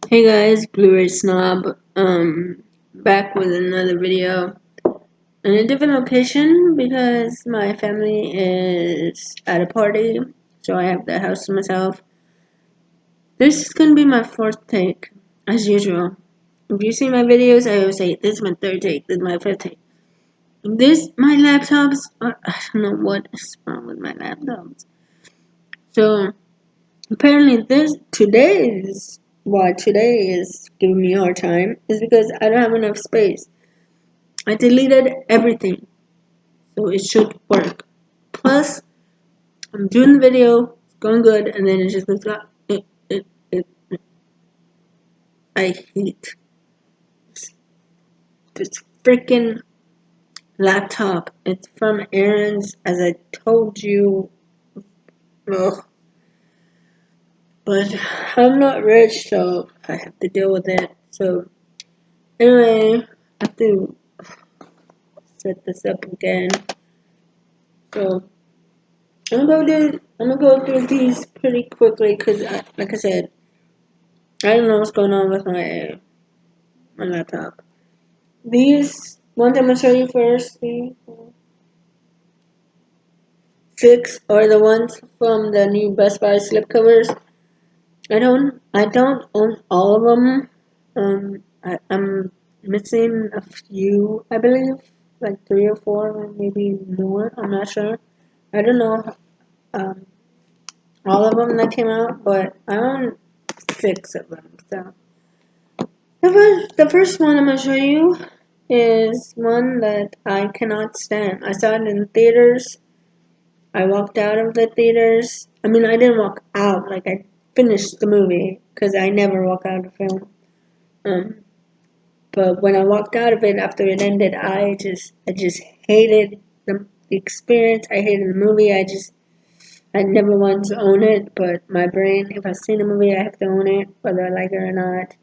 Hey guys, Blu-ray Snob, back with another video in a different location because my family is at a party, so I have the house to myself. This is gonna be my fourth take, as usual. If you see my videos, I always say, this is my third take, this is my fifth take. My laptops, I don't know what is wrong with my laptops. So, apparently today is giving me a hard time is because I don't have enough space. I deleted everything, so it should work. Plus, I'm doing the video, it's going good, and then it just goes up. It. I hate this freaking laptop. It's from Aaron's, as I told you. Ugh. But I'm not rich, so I have to deal with it. So, anyway, I have to set this up again. So, I'm gonna go through these pretty quickly because, like I said, I don't know what's going on with my laptop. These ones I'm gonna show you first. The 6 are the ones from the new Best Buy slipcovers. I don't own all of them. I'm missing a few, I believe, like 3 or 4, maybe more. I'm not sure. I don't know um, all of them that came out, but I own 6 of them. So the first one I'm gonna show you is one that I cannot stand. I saw it in theaters. I walked out of the theaters. I mean, I didn't walk out. Like I finished the movie because I never walk out of film. Um, but when I walked out of it after it ended, I just hated the experience. I hated the movie. I never wanted to own it. But my brain, if I've seen a movie, I have to own it, whether I like it or not.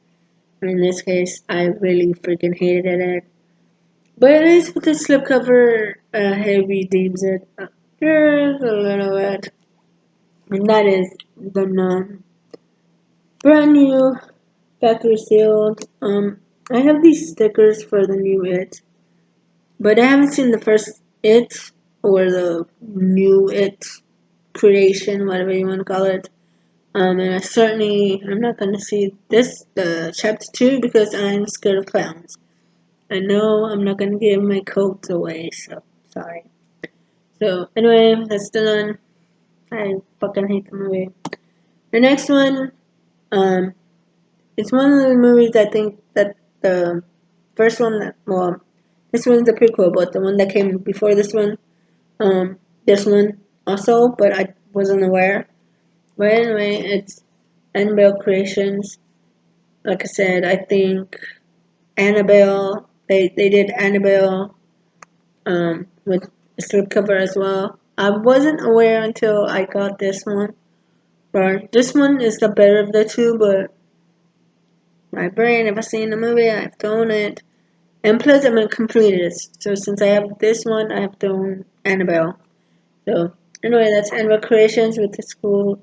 In this case, I really freaking hated it. But at least with the slipcover, he redeems it. There's a little bit. And that is the brand new factory sealed. I have these stickers for the new It, but I haven't seen the first It or the new It creation, whatever you want to call it. And I'm not gonna see the chapter 2 because I'm scared of clowns. I know I'm not gonna give my coats away, so sorry. So anyway, that's done. I fucking hate the movie. The next one, um, it's one of the movies I think that the first one this one's a prequel, but the one that came before this one also, but I wasn't aware. But anyway, it's Annabelle Creations. Like I said, I think Annabelle. They did Annabelle with a slipcover as well. I wasn't aware until I got this one. But this one is the better of the two, but my brain, if I seen the movie, I have to own it. And plus, I'm a completist. So since I have this one, I have to own Annabelle. So anyway, that's Annabelle Creations with this cool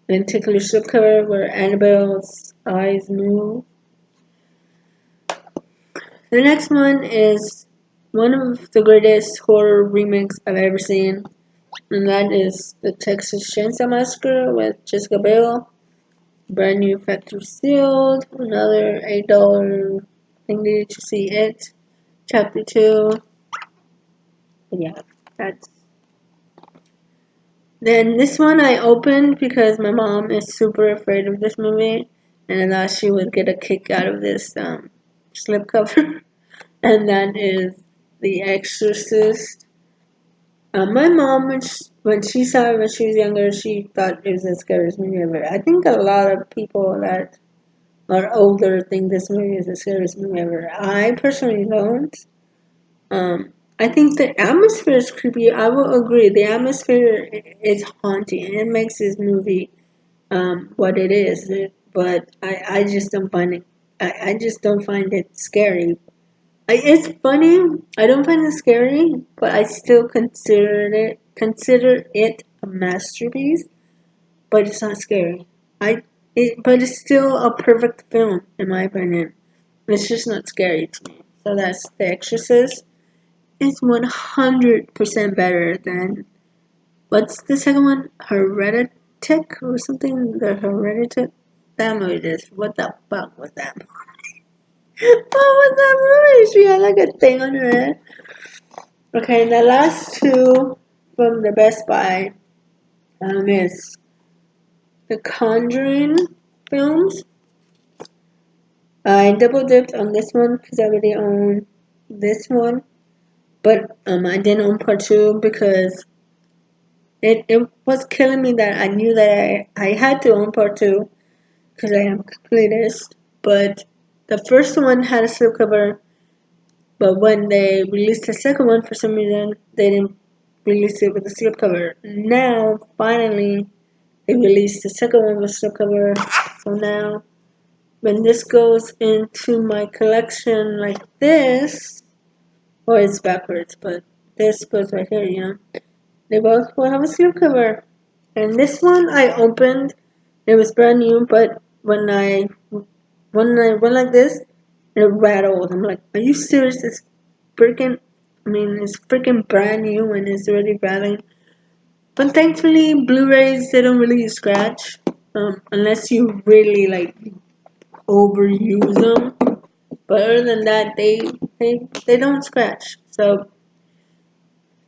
lenticular slipcover where Annabelle's eyes move. The next one is one of the greatest horror remakes I've ever seen, and that is the Texas Chainsaw Massacre with Jessica Biel. Brand new factory sealed. Another $8 thingy to see it. Chapter 2. Yeah, that's. Then this one I opened because my mom is super afraid of this movie, and I thought she would get a kick out of this slipcover, and that is The Exorcist. My mom, when she saw it when she was younger, she thought it was the scariest movie ever. I think a lot of people that are older think this movie is the scariest movie ever. I personally don't. I think the atmosphere is creepy. I will agree. The atmosphere is haunting, and it makes this movie what it is. But I just don't find it. I just don't find it scary. It's funny. I don't find it scary, but I still consider it a masterpiece. But it's not scary. I but it's still a perfect film in my opinion. It's just not scary to me. So that's The Exorcist. It's 100% better than what's the second one? Heretic or something? The Heretic? That movie is. What the fuck was that? What was that movie? She had like a thing on her head. Okay, and the last two from the Best Buy is the Conjuring films. I double dipped on this one because I already own this one, but I didn't own part two because it was killing me that I knew that I had to own part two because I am completist. But the first one had a slipcover, but when they released the second one, for some reason they didn't release it with a slipcover. Now, finally, they released the second one with slipcover. So now, when this goes into my collection like this, well, it's backwards, but this goes right here, you know. They both will have a slipcover. And this one I opened, it was brand new, but when I went like this, it rattled. I'm like, are you serious? It's freaking brand new and it's already rattling. But thankfully, Blu-rays they don't really scratch, unless you really like overuse them. But other than that, they don't scratch. So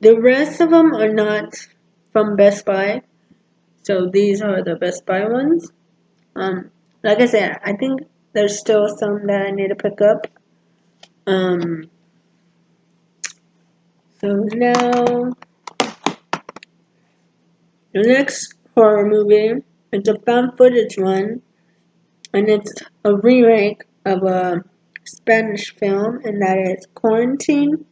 the rest of them are not from Best Buy. So these are the Best Buy ones. Like I said, I think there's still some that I need to pick up. Um, so now the next horror movie is a found footage one, and it's a remake of a Spanish film, and that is Quarantine.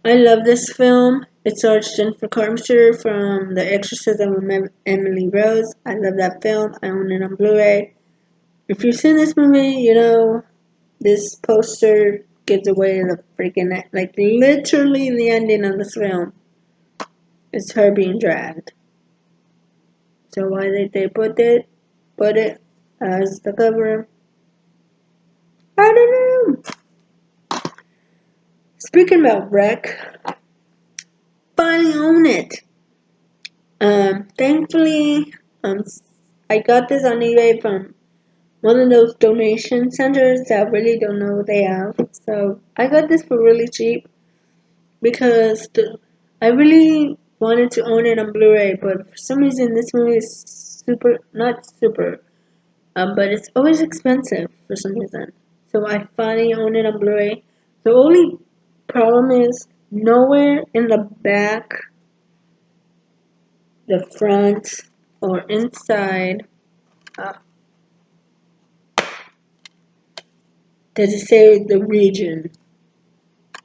I love this film. It stars Jennifer Carpenter from The Exorcism of Emily Rose. I love that film. I own it on Blu-ray. If you've seen this movie, you know this poster gives away the freaking like literally the ending of this film. It's her being dragged. So why did they put it as the cover? I don't know. Speaking about Wreck, finally own it. Thankfully, I got this on eBay from one of those donation centers that really don't know what they have. So I got this for really cheap because I really wanted to own it on Blu-ray, but for some reason this movie is not super, but it's always expensive for some reason. So I finally own it on Blu-ray. The only problem is nowhere in the back, the front, or inside uh, does it say the region.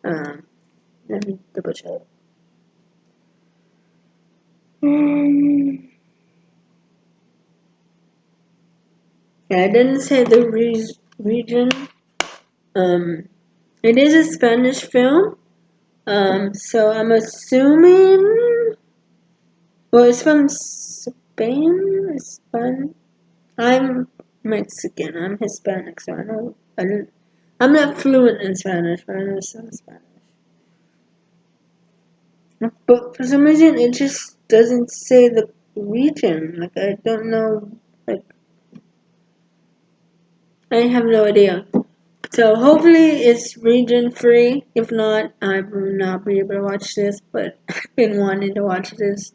Um, Let me double check. Yeah, it didn't say the region. Um, it is a Spanish film. So I'm assuming. Well, it's from Spain. I'm Mexican. I'm Hispanic, so I don't. I'm not fluent in Spanish, but I know some Spanish. But for some reason, it just doesn't say the region. Like I don't know. Like I have no idea. So hopefully it's region free. If not, I will not be able to watch this. But I've been wanting to watch this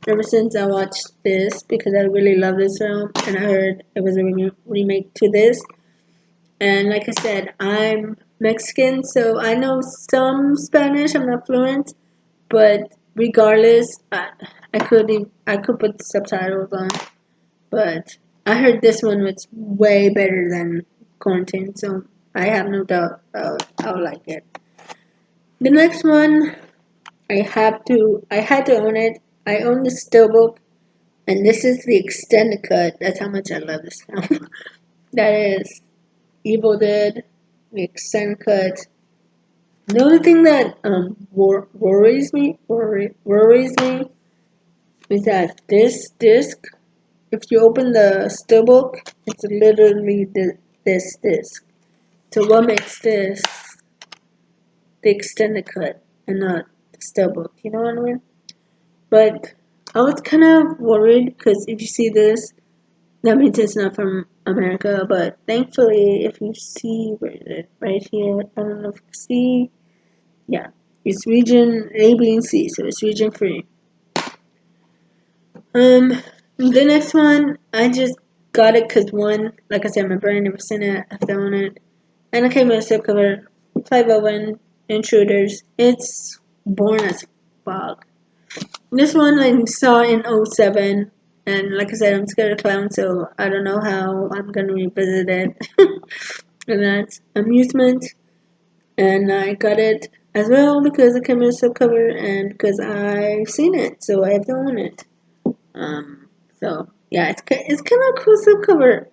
ever since I watched this because I really love this film and I heard it was a remake to this. And like I said, I'm Mexican, so I know some Spanish. I'm not fluent, but regardless, I could put subtitles on. But I heard this one was way better than Quarantine, so I have no doubt I'll like it. The next one, I had to own it. I own the Steelbook, and this is the extended cut. That's how much I love this film. That is Evil Dead, the extended cut. The only thing that worries me is that this disc if you open the steelbook, it's literally this disc. So what makes this the extended cut and not the steelbook? You know what I mean? But I was kind of worried because if you see this, that means it's not from America. But thankfully, if you see where is it right here, I don't know if you see. Yeah, it's region A, B, and C, so it's region free. The next one, I just got it because one, like I said, my brand never seen it, I found it, and I came with a slipcover, 501 Intruders. It's born as fog. This one I saw in '07, and like I said, I'm scared of clowns, so I don't know how I'm gonna revisit it. And that's amusement, and I got it as well because it came with a slipcover and because I've seen it, so I have to own it. So yeah, it's kind of a cool slipcover,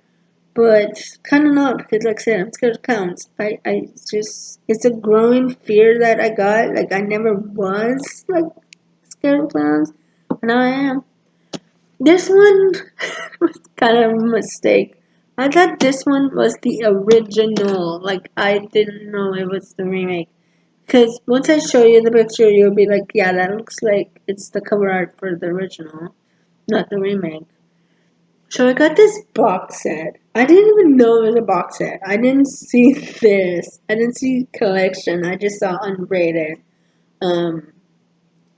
but kind of not because, like I said, I'm scared of clowns. I just it's a growing fear that I got. Like I never was like scared of clowns, but now I am. This one was kind of a mistake. I thought this one was the original. Like I didn't know it was the remake. Because once I show you the picture, you'll be like, yeah, that looks like it's the cover art for the original, not the remake. So I got this box set. I didn't even know it was a box set. I didn't see this. I didn't see collection. I just saw unrated. Um,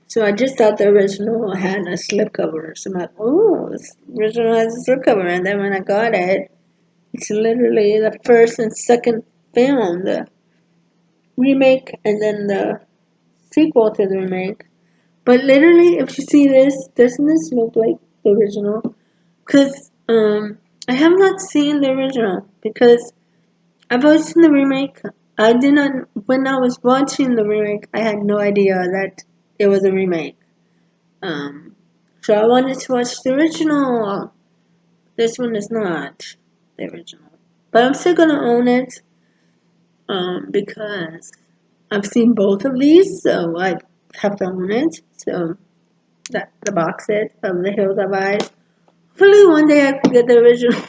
so I just thought the original had a slipcover. So I'm like, oh, this original has a slipcover. And then when I got it, it's literally the first and second film, the remake, and then the sequel to the remake. But literally, if you see this, doesn't this look like the original? Because I have not seen the original because I've always seen the remake. I did not when I was watching the remake. I had no idea that it was a remake. Um, so I wanted to watch the original. This one is not the original, but I'm still gonna own it because I've seen both of these, so I have to own it. So that the box set of The Hills Have Eyes. Hopefully one day I can get the original.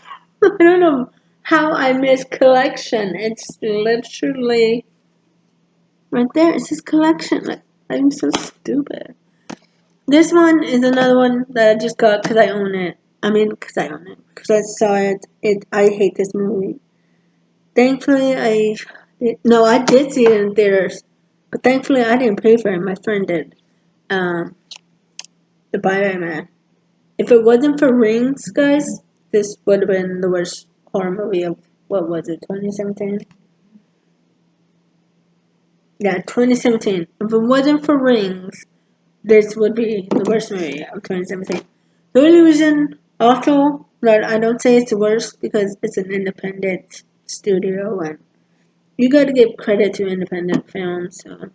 I don't know how I missed collection. It's literally right there. It says collection. Like, I'm so stupid. This one is another one that I just got because I own it. I mean, because I own it. Because I saw it. I hate this movie. Thankfully, no, I did see it in theaters. But thankfully, I didn't pay for it. My friend did. Um, the Blu-ray Man. If it wasn't for Rings, guys, this would have been the worst horror movie of, what was it, 2017? Yeah, 2017. If it wasn't for Rings, this would be the worst movie of 2017. The only reason, also, that I don't say it's the worst because it's an independent studio and you gotta give credit to independent films. So,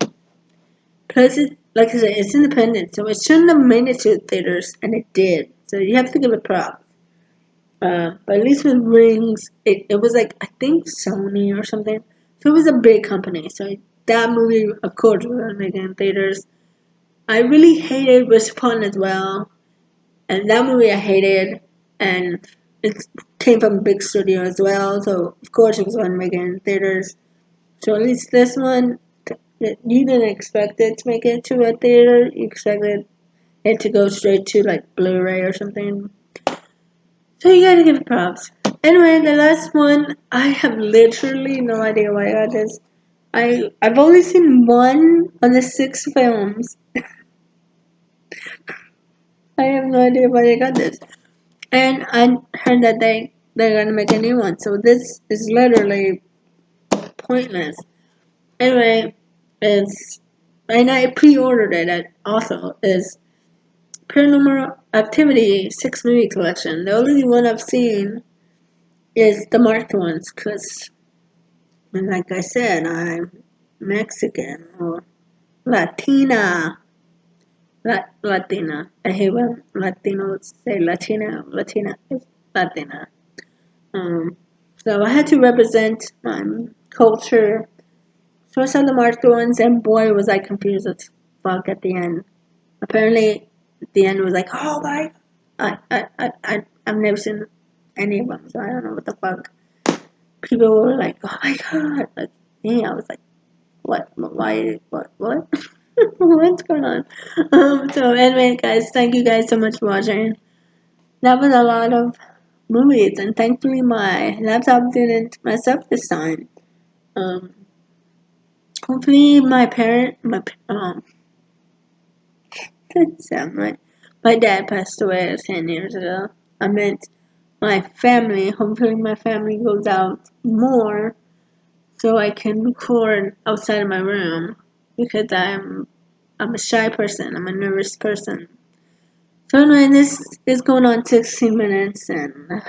because like I said, it's independent, so it shouldn't have made it to theaters, and it did. So you have to give it props. But at least with Rings, it was like, I think Sony or something. So it was a big company. So that movie, of course, was going to make it in theaters. I really hated Respawn as well. And that movie I hated. And it came from a big studio as well. So, of course, it was going to make it in theaters. So at least this one, you didn't expect it to make it to a theater. You expected it to go straight to like Blu-ray or something. So you gotta give props. Anyway, the last one, I have literally no idea why I got this. I've only seen one of the 6 films. I have no idea why I got this. And I heard that they're gonna make a new one. So this is literally pointless. Anyway, it's and I pre-ordered it also is Paranormal Activity 6 movie collection. The only one I've seen is the marked ones because and like I said, I'm Mexican or Latina. Latina. I hate when Latinos say Latina. Latina is Latina. Um, so I had to represent my culture. So I saw the marked ones, and boy, was I confused as fuck at the end. Apparently, at the end was like, oh my. I've never seen any of them, so I don't know what the fuck. People were like, "Oh my god!" Like, me, I was like, "What? Why? What? What's going on?" So anyway, guys, thank you guys so much for watching. That was a lot of movies, and thankfully my laptop didn't mess up this time. Um, hopefully my dad passed away 10 years ago. I meant my family. Hopefully my family goes out more so I can record outside of my room because I'm a shy person. I'm a nervous person. So anyway, this is going on 16 minutes, and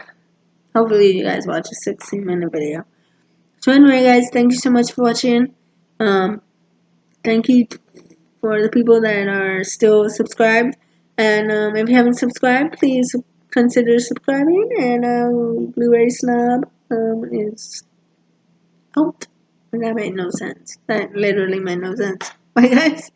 hopefully you guys watch a 16-minute video. So anyway, guys, thank you so much for watching. Thank you for the people that are still subscribed. And if you haven't subscribed, please consider subscribing. And Blu-ray Snob is out. And that made no sense. That literally made no sense. Bye, guys.